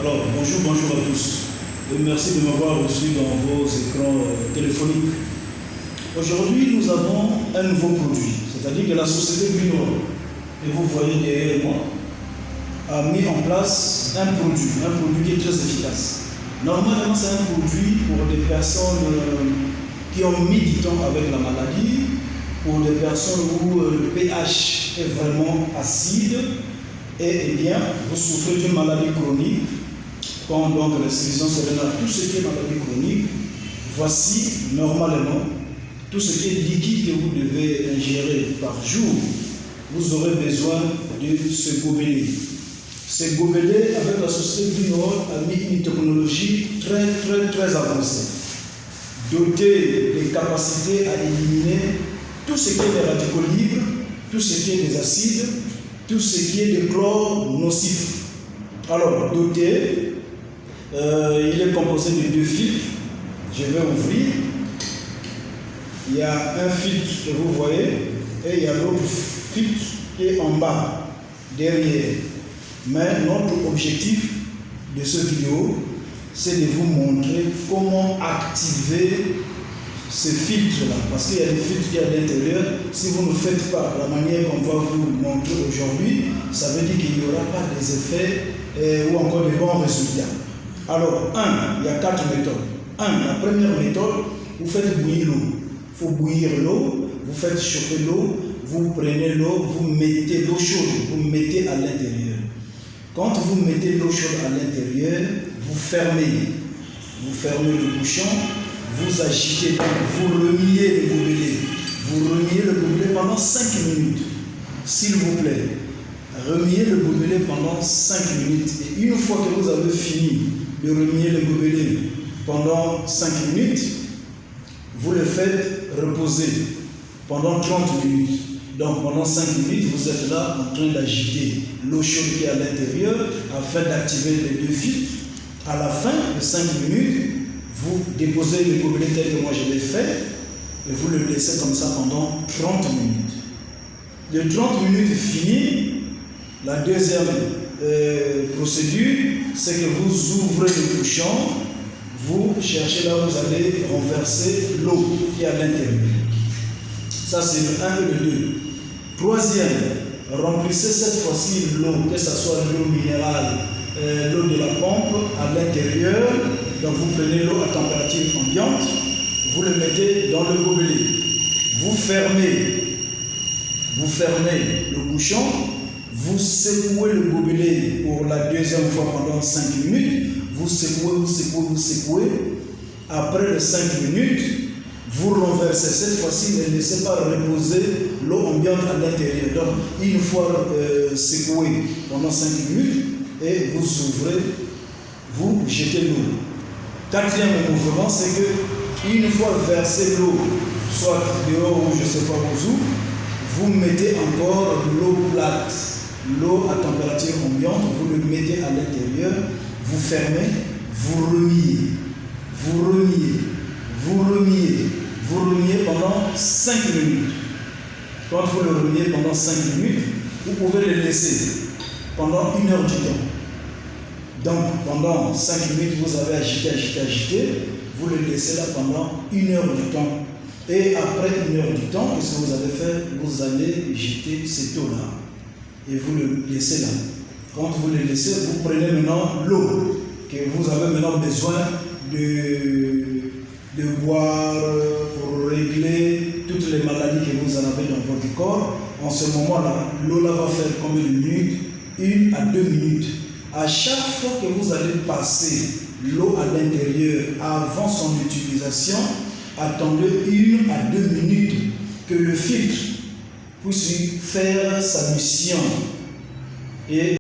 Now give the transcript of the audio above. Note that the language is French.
Alors, bonjour à tous. Et merci de m'avoir reçu dans vos écrans téléphoniques. Aujourd'hui, nous avons un nouveau produit, c'est-à-dire que la société Greenroll, et vous voyez derrière moi, a mis en place un produit qui est très efficace. Normalement, c'est un produit pour des personnes qui ont mis du temps avec la maladie, pour des personnes où le pH est vraiment acide, et bien, vous souffrez d'une maladie chronique, comme donc l'insuffisance rénale, tout ce qui est maladie chronique, voici normalement tout ce qui est liquide que vous devez ingérer par jour. Vous aurez besoin de ce gobelet. Ce gobelet, avec la société Greenroll, a mis une technologie très avancée, dotée des capacités à éliminer tout ce qui est des radicaux libres, tout ce qui est des acides, tout ce qui est de chlore nocif. Alors, doté, il est composé de 2 filtres. Je vais ouvrir. Il y a un filtre que vous voyez et il y a l'autre filtre qui est en bas, derrière. Mais notre objectif de cette vidéo, c'est de vous montrer comment activer ce filtre-là. Parce qu'il y a des filtres qui sont à l'intérieur. Si vous ne faites pas la manière qu'on va vous montrer aujourd'hui, ça veut dire qu'il n'y aura pas des effets ou encore de bons résultats. Alors, il y a 4 méthodes. La première méthode, vous faites bouillir l'eau. Il faut bouillir l'eau, vous faites chauffer l'eau, vous prenez l'eau, vous mettez l'eau chaude, vous mettez à l'intérieur. Quand vous mettez l'eau chaude à l'intérieur, vous fermez le bouchon, vous agitez, vous remuez le gobelet. Vous remuez le gobelet pendant 5 minutes, s'il vous plaît. Remuez le gobelet pendant 5 minutes. Et une fois que vous avez fini de remuer le gobelet pendant 5 minutes, vous le faites reposer pendant 30 minutes. Donc pendant 5 minutes, vous êtes là en train d'agiter l'eau chaude qui est à l'intérieur afin d'activer les 2 filtres. À la fin de 5 minutes, vous déposez le gobelet tel que moi je l'ai fait et vous le laissez comme ça pendant 30 minutes. De 30 minutes fini, la deuxième procédure, c'est que vous ouvrez le bouchon, vous cherchez là où vous allez renverser l'eau qui est à l'intérieur. Ça c'est le 1 et le 2. Troisième, remplissez cette fois-ci l'eau, que ce soit l'eau minérale, l'eau de la pompe à l'intérieur. Donc vous prenez l'eau à température ambiante, vous le mettez dans le gobelet. Vous fermez le bouchon, vous secouez le gobelet pour la deuxième fois pendant 5 minutes. Vous secouez. Après les 5 minutes, vous renversez. Cette fois-ci, ne laissez pas reposer l'eau ambiante à l'intérieur. Donc, une fois secoué pendant 5 minutes, et vous ouvrez, vous jetez l'eau. Quatrième mouvement, c'est que une fois versé l'eau, soit dehors ou je ne sais pas où, vous mettez encore l'eau plate, l'eau à température ambiante, vous le mettez à l'intérieur, vous fermez, vous remuez pendant 5 minutes. Quand vous le remuez pendant 5 minutes, vous pouvez le laisser pendant 1 heure du temps. Donc pendant 5 minutes, vous avez agité, vous le laissez là pendant 1 heure du temps. Et après 1 heure du temps, qu'est-ce que vous allez faire? Vous allez jeter cette eau-là et vous le laissez là. Quand vous le laissez, vous prenez maintenant l'eau que vous avez maintenant besoin de boire pour régler toutes les maladies que vous en avez dans votre corps. En ce moment-là, l'eau-là va faire combien de minutes? 1 à 2 minutes. À chaque fois que vous allez passer l'eau à l'intérieur avant son utilisation, attendez 1 à 2 minutes que le filtre puisse faire sa mission. Et